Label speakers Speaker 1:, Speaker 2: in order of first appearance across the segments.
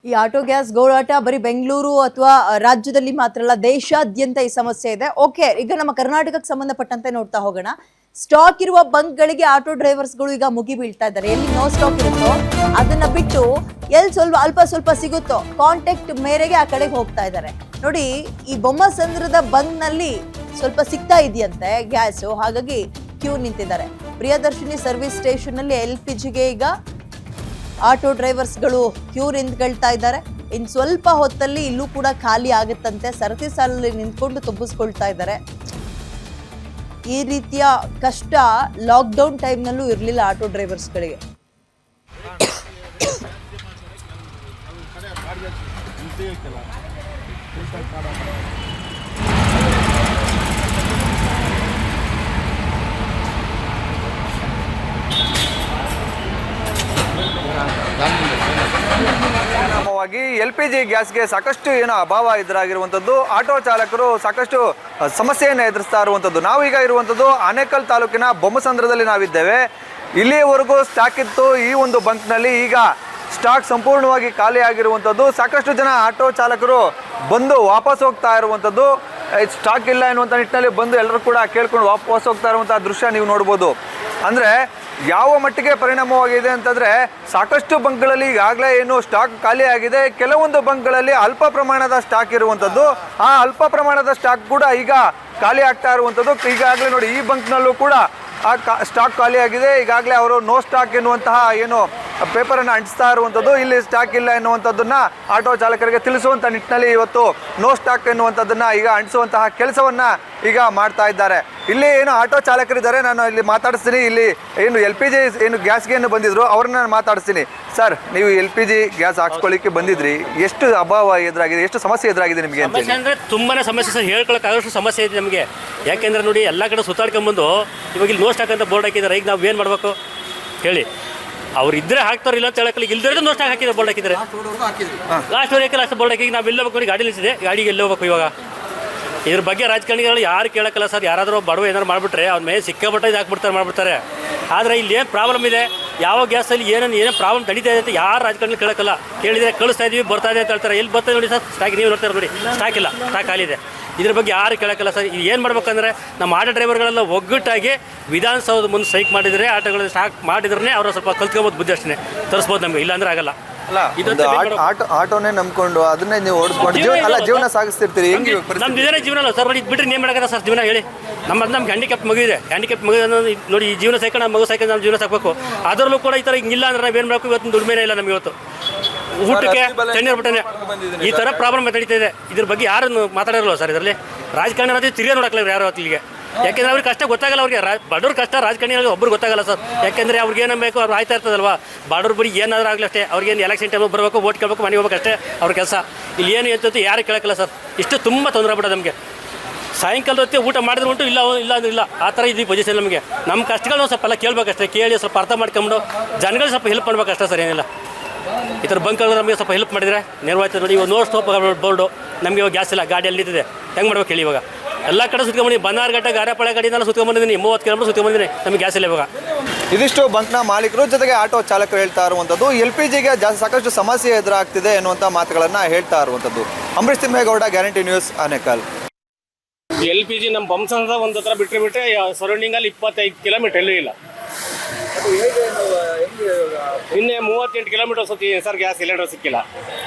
Speaker 1: ಈ auto gas ಗೋಳಾಟ ಬರೀ ಬೆಂಗಳೂರು ಅಥವಾ ರಾಜ್ಯದಲ್ಲಿ ಮಾತ್ರ ಅಲ್ಲ, ದೇಶಾದ್ಯಂತ ಈ ಸಮಸ್ಯೆ ಇದೆ. ಓಕೆ, ಈಗ ನಮ್ಮ ಕರ್ನಾಟಕಕ್ಕೆ ಸಂಬಂಧಪಟ್ಟಂತೆ ನೋಡ್ತಾ ಹೋಗೋಣ. ಸ್ಟಾಕ್ ಇರುವ ಬಂಕ್ಗಳಿಗೆ ಆಟೋ ಡ್ರೈವರ್ಸ್ಗಳು ಈಗ ಮುಗಿ ಬೀಳ್ತಾ ಇದ್ದಾರೆ. ಎಲ್ಲಿ ನೋ ಸ್ಟಾಕ್ ಇರುತ್ತೋ ಅದನ್ನ ಬಿಟ್ಟು ಎಲ್ಲಿ ಅಲ್ಪ ಸ್ವಲ್ಪ ಸಿಗುತ್ತೋ ಕಾಂಟ್ಯಾಕ್ಟ್ ಮೇರೆಗೆ ಆ ಕಡೆಗೆ ಹೋಗ್ತಾ ಇದ್ದಾರೆ. ನೋಡಿ, ಈ ಬೊಮ್ಮಸಂದ್ರದ ಬಂಕ್ ನಲ್ಲಿ ಸ್ವಲ್ಪ ಸಿಗ್ತಾ ಇದೆಯಂತೆ ಗ್ಯಾಸು, ಹಾಗಾಗಿ ಕ್ಯೂ ನಿಂತಿದ್ದಾರೆ. ಪ್ರಿಯದರ್ಶಿನಿ ಸರ್ವಿಸ್ ಸ್ಟೇಷನ್ ಅಲ್ಲಿ LPGಗೆ ಈಗ ಆಟೋ ಡ್ರೈವರ್ಸ್ಗಳು ಕ್ಯೂ ನಿಂತ್ಕೊಳ್ತಾ ಇದ್ದಾರೆ. ಇನ್ನು ಸ್ವಲ್ಪ ಹೊತ್ತಲ್ಲಿ ಇಲ್ಲೂ ಕೂಡ ಖಾಲಿ ಆಗುತ್ತಂತೆ. ಸರತಿ ಸಾಲಲ್ಲಿ ನಿಂತ್ಕೊಂಡು ತುಂಬಿಸ್ಕೊಳ್ತಾ ಇದ್ದಾರೆ. ಈ ರೀತಿಯ ಕಷ್ಟ ಲಾಕ್ಡೌನ್ ಟೈಮ್ನಲ್ಲೂ ಇರಲಿಲ್ಲ ಆಟೋ ಡ್ರೈವರ್ಸ್ಗಳಿಗೆ.
Speaker 2: ಪರಿಣಾಮವಾಗಿ LPG ಗ್ಯಾಸ್ಗೆ ಸಾಕಷ್ಟು ಅಭಾವ ಎದುರಾಗಿರುವಂಥದ್ದು. ಆಟೋ ಚಾಲಕರು ಸಾಕಷ್ಟು ಸಮಸ್ಯೆಯನ್ನು ಎದುರಿಸ್ತಾ ಇರುವಂಥದ್ದು. ನಾವೀಗ ಇರುವಂಥದ್ದು ಆನೇಕಲ್ ತಾಲೂಕಿನ ಬೊಮ್ಮಸಂದ್ರದಲ್ಲಿ ನಾವಿದ್ದೇವೆ. ಇಲ್ಲಿಯವರೆಗೂ ಸ್ಟಾಕ್ ಇತ್ತು ಈ ಒಂದು ಬಂಕ್ನಲ್ಲಿ, ಈಗ ಸ್ಟಾಕ್ ಸಂಪೂರ್ಣವಾಗಿ ಖಾಲಿ ಆಗಿರುವಂಥದ್ದು. ಸಾಕಷ್ಟು ಜನ ಆಟೋ ಚಾಲಕರು ಬಂದು ವಾಪಸ್ ಹೋಗ್ತಾ ಇರುವಂಥದ್ದು. ಸ್ಟಾಕ್ ಇಲ್ಲ ಎನ್ನುವಂಥ ನಿಟ್ಟಿನಲ್ಲಿ ಬಂದು ಎಲ್ಲರೂ ಕೂಡ ಕೇಳ್ಕೊಂಡು ವಾಪಸ್ ಹೋಗ್ತಾ ಇರುವಂಥ ದೃಶ್ಯ ನೀವು ನೋಡ್ಬೋದು. ಅಂದರೆ ಯಾವ ಮಟ್ಟಿಗೆ ಪರಿಣಾಮವಾಗಿದೆ ಅಂತಂದರೆ, ಸಾಕಷ್ಟು ಬಂಕ್ಗಳಲ್ಲಿ ಈಗಾಗಲೇ ಏನು ಸ್ಟಾಕ್ ಖಾಲಿ ಆಗಿದೆ. ಕೆಲವೊಂದು ಬಂಕ್ಗಳಲ್ಲಿ ಅಲ್ಪ ಪ್ರಮಾಣದ ಸ್ಟಾಕ್ ಇರುವಂಥದ್ದು. ಆ ಅಲ್ಪ ಪ್ರಮಾಣದ ಸ್ಟಾಕ್ ಕೂಡ ಈಗ ಖಾಲಿ ಆಗ್ತಾ ಇರುವಂಥದ್ದು. ಈಗಾಗಲೇ ನೋಡಿ, ಈ ಬಂಕ್ನಲ್ಲೂ ಕೂಡ ಆ ಸ್ಟಾಕ್ ಖಾಲಿ ಆಗಿದೆ. ಈಗಾಗಲೇ ಅವರು ನೋ ಸ್ಟಾಕ್ ಎನ್ನುವಂತಹ ಏನು ಪೇಪರನ್ನು ಅಂಟಿಸ್ತಾ ಇರುವಂಥದ್ದು. ಇಲ್ಲಿ ಸ್ಟಾಕ್ ಇಲ್ಲ ಎನ್ನುವಂಥದ್ದನ್ನು ಆಟೋ ಚಾಲಕರಿಗೆ ತಿಳಿಸುವಂಥ ನಿಟ್ಟಿನಲ್ಲಿ ಇವತ್ತು ನೋ ಸ್ಟಾಕ್ ಎನ್ನುವಂಥದ್ದನ್ನು ಈಗ ಅಂಟಿಸುವಂತಹ ಕೆಲಸವನ್ನು ಈಗ ಮಾಡ್ತಾ ಇದ್ದಾರೆ. ಇಲ್ಲಿ ಏನು ಆಟೋ ಚಾಲಕರಿದ್ದಾರೆ, ನಾನು ಇಲ್ಲಿ ಮಾತಾಡಿಸ್ತೀನಿ. ಇಲ್ಲಿ ಏನು LPG ಏನು ಗ್ಯಾಸ್ಗೆ ಏನು ಬಂದಿದ್ರು ಅವ್ರನ್ನ ನಾನು ಮಾತಾಡಿಸ್ತೀನಿ. ಸರ್, ನೀವು LPG ಗ್ಯಾಸ್ ಹಾಕ್ಸ್ಕೊಳ್ಳಿಕ್ಕೆ ಬಂದಿದ್ರಿ, ಎಷ್ಟು ಅಭಾವ ಎದುರಾಗಿದೆ, ಎಷ್ಟು ಸಮಸ್ಯೆ ಎದುರಾಗಿದೆ ನಿಮಗೆ?
Speaker 3: ಸಮಸ್ಯೆ ಅಂದರೆ ತುಂಬಾ ಸಮಸ್ಯೆ ಸರ್, ಹೇಳ್ಕೊಳ್ಳೋಕ್ಕಾಗಷ್ಟು ಸಮಸ್ಯೆ ಇದೆ ನಮಗೆ. ಯಾಕೆಂದರೆ ನೋಡಿ, ಎಲ್ಲ ಕಡೆ ಸುತ್ತಾಡ್ಕೊಂಬಂದು ಇವಾಗ ಇಲ್ಲಿ ನೋ ಸ್ಟಾಕ್ ಅಂತ ಬೋರ್ಡ್ ಹಾಕಿದ್ದಾರೆ. ಈಗ ನಾವು ಏನು ಮಾಡಬೇಕು ಹೇಳಿ? ಅವ್ರು ಇದ್ರೆ ಹಾಕ್ತಾರಿಲ್ಲ ಅಂತ ಹೇಳಕ್ಕೆ, ಇಲ್ದಿರೋದು ನೋ ಸ್ಟಾಕ್ ಹಾಕಿದ್ದಾರೆ, ಬೋರ್ಡ್ ಹಾಕಿದ್ದಾರೆ. ಲಾಸ್ಟ್ ವರೆಗೆ ಲಾಸ್ಟ್ ಬೋರ್ಡ್ ಹಾಕಿ ನಾವು ಎಲ್ಲ ಹೋಗ್ಬೇಕು, ಗಾಡಿ ನಿಲ್ಲಿಸಿದೆ, ಗಾಡಿಗೆ ಎಲ್ಲಿ ಹೋಗ್ಬೇಕು ಇವಾಗ? ಇದ್ರ ಬಗ್ಗೆ ರಾಜಕಾರಣಿಗಳು ಯಾರು ಕೇಳೋಕ್ಕಲ್ಲ ಸರ್. ಯಾರಾದರೂ ಬಡವ ಏನಾರು ಮಾಡಿಬಿಟ್ರೆ ಅವ್ನ ಮೇಲೆ ಸಿಕ್ಕಾಪಟ್ಟೆ ಇದು ಮಾಡ್ಬಿಡ್ತಾರೆ. ಆದರೆ ಇಲ್ಲಿ ಏನು ಪ್ರಾಬ್ಲಮ್ ಇದೆ, ಯಾವ ಗ್ಯಾಸಲ್ಲಿ ಏನೇ ಪ್ರಾಬ್ಲಮ್ ನಡೀತಾ ಇದೆ ಅಂತ ಯಾರು ರಾಜಕಾರಣಿಗಳು ಕೇಳೋಕ್ಕಲ್ಲ. ಕೇಳಿದರೆ ಕಳಿಸ್ತಾ ಇದೀವಿ, ಬರ್ತಾ ಇದೆ ಅಂತ ಹೇಳ್ತಾರೆ. ಎಲ್ಲಿ ಬರ್ತಾ ನೋಡಿ ಸರ್ ಸ್ಟಾಕ್, ನೀವು ನೋಡ್ತಾರೆ ನೋಡಿ, ಸ್ಟಾಕ್ ಇಲ್ಲ, ಸ್ಟಾಕ್ ಖಾಲಿದೆ. ಇದ್ರ ಬಗ್ಗೆ ಯಾರು ಕೇಳೋಕ್ಕಲ್ಲ ಸರ್. ಇದು ಏನು ಮಾಡ್ಬೇಕಂದ್ರೆ, ನಮ್ಮ ಆಟೋ ಡ್ರೈವರ್ಗಳೆಲ್ಲ ಒಗ್ಗಟ್ಟಾಗಿ ವಿಧಾನಸೌಧದ ಮುಂದೆ ಸ್ಟ್ರೈಕ್ ಮಾಡಿದರೆ, ಆಟೋಗಳು ಸ್ಟಾಕ್ ಮಾಡಿದ್ರೆ ಅವರು ಸ್ವಲ್ಪ ಕಲ್ತ್ಕೊಬೋದು, ಬುದ್ಧಿ ಅಷ್ಟೇ ತರಿಸ್ಬೋದು ನಮಗೆ, ಇಲ್ಲಾಂದ್ರೆ ಆಗಲ್ಲ.
Speaker 2: ಆಟೋನೇ ನಂಬ್ಕೊಂಡು ಅದನ್ನೇ ನೀವು ಓಡಿಸ್ಕೊಂಡು ಜೀವನ ಸಾಗಿಸ್ತಿರ್ತೀರಿ. ಹೆಂಗೆ
Speaker 3: ನಮ್ದು ಇದೇ ಜೀವನ ಅಲ್ಲ ಸರ್. ನೋಡಿ, ಇದು ಬಿಟ್ಟರೆ ಏನು ಮಾಡೋಕ್ಕಲ್ಲ ಸರ್ ಜೀವನ ಹೇಳಿ? ನಮ್ಗೆ ಹ್ಯಾಂಡಿಕ್ಯಾಪ್ ಮಗುವಿದೆ. ಹ್ಯಾಂಡಿಕ್ಯಾಪ್ ಮಗು ನೋಡಿ, ಈ ಜೀವನ ಸಾಯ್ಕೊಂಡು ನಮ್ಮ ಮಗು ಸಾಯ್ಕೊಂಡು ನಮ್ಮ ಜೀವನ ಸಾಕಬೇಕು. ಅದರಲ್ಲೂ ಕೂಡ ಈ ಥರ ಹಿಂಗಿಲ್ಲ ಅಂದ್ರೆ ನಾವೇನು ಮಾಡಬೇಕು? ಇವತ್ತು ದುಡಿಮೆನೇ ಇಲ್ಲ ನಮಗೆ. ಇವತ್ತು ಊಟಕ್ಕೆ ತಣ್ಣೀರು ಬಿಟ್ಟನೆ ಈ ಥರ ಪ್ರಾಬ್ಲಮ್ ನಡೀತಾ ಇದೆ. ಇದ್ರ ಬಗ್ಗೆ ಯಾರನ್ನು ಮಾತಾಡಿರಲ್ಲ ಸರ್. ಇದರಲ್ಲಿ ರಾಜಕಾರಣ ಅನ್ನೋದು ತಿರುಗಿ ನೋಡೋಕ್ಕಿಲ್ಲ ಯಾರು ಇಲ್ಲಿಗೆ. ಯಾಕೆಂದರೆ ಅವ್ರಿಗೆ ಕಷ್ಟ ಗೊತ್ತಾಗಲ್ಲ. ಅವ್ರಿಗೆ ಬಡವ್ರ ಕಷ್ಟ ರಾಜಕಾರಣಿಗಳಿಗೆ ಒಬ್ರು ಗೊತ್ತಾಗಲ್ಲ ಸರ್. ಯಾಕೆಂದರೆ ಅವ್ರಿಗೆ ಏನು ಬೇಕು ಅವ್ರು ಆಯ್ತಾ ಇರ್ತದಲ್ವಾ. ಬಡವ್ರ ಬರೀ ಏನಾದರೂ ಆಗಲಿ ಅಷ್ಟೇ. ಅವ್ರಿಗೇನು ಎಲೆಕ್ಷನ್ ಟೈಮ್ ಬರಬೇಕು, ಓಟ್ ಕೇಳಬೇಕು, ಮನೆಗೆ ಹೋಗ್ಬೇಕು ಅಷ್ಟೇ ಅವ್ರ ಕೆಲಸ. ಇಲ್ಲಿ ಏನು ಎತ್ತತ್ತು ಯಾರು ಕೇಳೋಕ್ಕಲ್ಲ ಸರ್. ಇಷ್ಟು ತುಂಬ ತೊಂದರೆ ಆಗ್ಬಿಡೋದು ನಮಗೆ. ಸಾಯಂಕಾಲದ ಹೊತ್ತಿಗೆ ಊಟ ಮಾಡಿದ್ರು ಉಂಟು, ಇಲ್ಲ ಅಂದ್ರೆ ಇಲ್ಲ. ಆ ಥರ ಇದು ಪೊಸಿಷನ್ ನಮಗೆ. ನಮ್ಮ ಕಷ್ಟಗಳನ್ನ ಸ್ವಲ್ಪ ಎಲ್ಲ ಕೇಳಬೇಕಷ್ಟೇ. ಕೇಳಿ ಸ್ವಲ್ಪ ಅರ್ಥ ಮಾಡ್ಕೊಂಡು ಜನಗಳು ಸ್ವಲ್ಪ ಹೆಲ್ಪ್ ಮಾಡ್ಬೇಕಷ್ಟೇ ಸರ್, ಏನಿಲ್ಲ. ಈ ಥರ ಬಂಕ್ಗಳು ನಮಗೆ ಸ್ವಲ್ಪ ಹೆಲ್ಪ್ ಮಾಡಿದರೆ ನೇರವಾಯ್ತು. ನೋಡಿ, ಇವಾಗ ನೋ ಸ್ಟಾಪ್ ಬೋರ್ಡು, ನಮಗೆ ಇವಾಗ ಗ್ಯಾಸ್ ಇಲ್ಲ, ಗಾಡಿಯಲ್ಲಿ ನಿಂತಿದೆ, ಹೆಂಗೆ ಮಾಡ್ಬೇಕು ಹೇಳಿ? ಇವಾಗ ಎಲ್ಲ ಕಡೆ ಸುತ್ಕೊಂಡ್ಬಂದು, ಬನ್ನಾರ್ಘಟ್ಟ ಗಾರೆಪಾಳ್ಯ ಗಾಡಿನೆಲ್ಲ ಸುತ್ಕೊಂಡ್ಬಂದಿದ್ದೀನಿ, 30 ಕಿಲೋಮೀಟರ್ ಸುತ್ಕೊಂಡ್ಬಂದಿದ್ದೀನಿ, ನಮಗೆ ಗ್ಯಾಸ್ ಇಲ್ಲ ಇವಾಗ.
Speaker 2: ಇದಿಷ್ಟು ಬಂಕ್ನ ಮಾಲೀಕರು ಜೊತೆಗೆ ಆಟೋ ಚಾಲಕರು ಹೇಳ್ತಾ ಇರುವಂಥದ್ದು. LPGಗೆ ಸಾಕಷ್ಟು ಸಮಸ್ಯೆ ಎದುರಾಗ್ತಿದೆ ಎನ್ನುವಂಥ ಮಾತುಗಳನ್ನು ಹೇಳ್ತಾ ಇರುವಂಥದ್ದು. Ambareesh Thimmegowda, guarantee news, Anekal.
Speaker 4: LPG ನಮ್ಮ ಬೊಮ್ಮಸಂದ್ರ ಒಂದು ಹತ್ರ ಬಿಟ್ಟರೆ ಸರೌಂಡಿಂಗಲ್ಲಿ 25 ಕಿಲೋಮೀಟರ್ ಎಲ್ಲೂ ಇಲ್ಲ. ನಿನ್ನೆ 38 ಕಿಲೋಮೀಟರ್ ಸುತ್ತಿದ್ದೀನಿ ಸರ್, ಗ್ಯಾಸ್ ಸಿಲಿಂಡರ್ ಸಿಕ್ಕಿಲ್ಲ.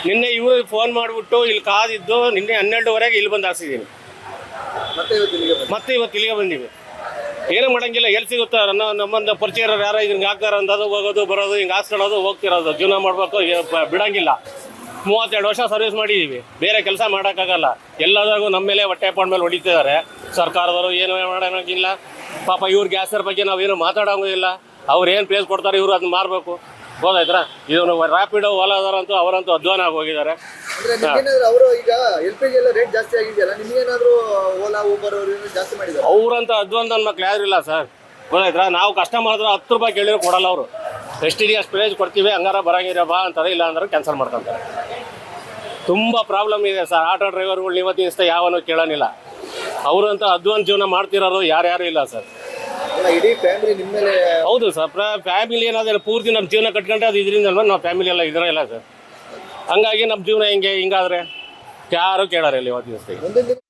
Speaker 4: ನಿನ್ನೆ ಇವರು ಫೋನ್ ಮಾಡಿಬಿಟ್ಟು ಇಲ್ಲಿ ಕಾದಿದ್ದು, ನಿನ್ನೆ 12ವರೆಗೆ ಇಲ್ಲಿ ಬಂದು ಹಾಕ್ಸಿದ್ದೀನಿ. ಮತ್ತೆ ಇವತ್ತು ಇಲ್ಲಿಗೆ ಬಂದೀವಿ. ಏನೂ ಮಾಡೋಂಗಿಲ್ಲ. ಎಲ್ಲಿ ಸಿಗುತ್ತಾ? ನಮ್ಮೊಂದು ಪರಿಚಯರು ಯಾರೋ ಹಿಂಗೆ ಹಾಕ್ತಾರೆ ಅಂದದು, ಹೋಗೋದು ಬರೋದು, ಹಿಂಗೆ ಹಾಕ್ಸ್ಕೊಳ್ಳೋದು, ಹೋಗ್ತಿರೋದು, ಜೀವನ ಮಾಡಬೇಕು, ಬಿಡೋಂಗಿಲ್ಲ. 32 ವರ್ಷ ಸರ್ವಿಸ್ ಮಾಡಿದ್ದೀವಿ, ಬೇರೆ ಕೆಲಸ ಮಾಡೋಕ್ಕಾಗಲ್ಲ. ಎಲ್ಲದಾಗೂ ನಮ್ಮ ಮೇಲೆ ಹೊಟ್ಟೆ ಮೇಲೆ ಹೊಡಿತಿದ್ದಾರೆ ಸರ್ಕಾರದವರು. ಏನು ಮಾಡೋಂಗಿಲ್ಲ ಪಾಪ. ಇವ್ರ ಗ್ಯಾಸರ ಬಗ್ಗೆ ನಾವೇನು ಮಾತಾಡೋಂಗಿಲ್ಲ. ಅವ್ರು ಏನು ಪ್ಲೇಸ್ ಕೊಡ್ತಾರೆ ಇವರು ಅದನ್ನ ಮಾರಬೇಕು. ಹೋದಾಯ್ತರ ಇದನ್ನು ರ್ಯಾಪಿಡೋ ಓಲಾದವರಂತೂ ಅವರಂತೂ ಅಧ್ವಾನ ಆಗಿ ಹೋಗಿದ್ದಾರೆ. ಅವರಂತ ಅಧ್ವಾನ ನನ್ನ ಮಕ್ಳು ಯಾರು ಇಲ್ಲ ಸರ್. ಗೊತ್ತಾಯ್ತಾ? ನಾವು ಕಷ್ಟ ಮಾಡಿದ್ರೆ 10 ರೂಪಾಯಿ ಕೇಳಿದ್ರು ಕೊಡಲ್ಲ ಅವರು. STDS ಪ್ರೈಸ್ ಕೊಡ್ತೀವಿ, ಹಂಗಾರ ಬರಂಗಿರ ಬಾ ಅಂತಾರೆ, ಇಲ್ಲ ಅಂದ್ರೆ ಕ್ಯಾನ್ಸಲ್ ಮಾಡ್ಕೊತಾರೆ. ತುಂಬ ಪ್ರಾಬ್ಲಮ್ ಇದೆ ಸರ್. ಆಟೋ ಡ್ರೈವರ್ಗಳು ಇವತ್ತಿನ ದಿವಸ ಯಾವನೂ ಕೇಳೋನಿಲ್ಲ. ಅವರಂತ ಅಧ್ವಾನ ಜೀವನ ಮಾಡ್ತಿರೋರು ಯಾರ್ಯಾರು ಇಲ್ಲ ಸರ್.
Speaker 2: ಇಡೀ ಫ್ಯಾಮಿಲಿ ನಿಮ್ಮ ಮೇಲೆ?
Speaker 4: ಹೌದು ಸರ್, ಫ್ಯಾಮಿಲಿ ಏನಾದ್ರೆ ಪೂರ್ತಿ ನಮ್ಮ ಜೀವನ ಕಟ್ಕೊಂಡ್ರೆ ಅದು ಇದರಿಂದ ನಾವು ಫ್ಯಾಮಿಲಿ ಎಲ್ಲ ಇದರ ಇಲ್ಲ ಸರ್. ಹಂಗಾಗಿ ನಮ್ಮ ಜೀವನ ಹಿಂಗಾದ್ರೆ ಯಾರು ಕೇಳಾರಿಲ್ಲ ಇವತ್ತಿನ ದಿವಸ.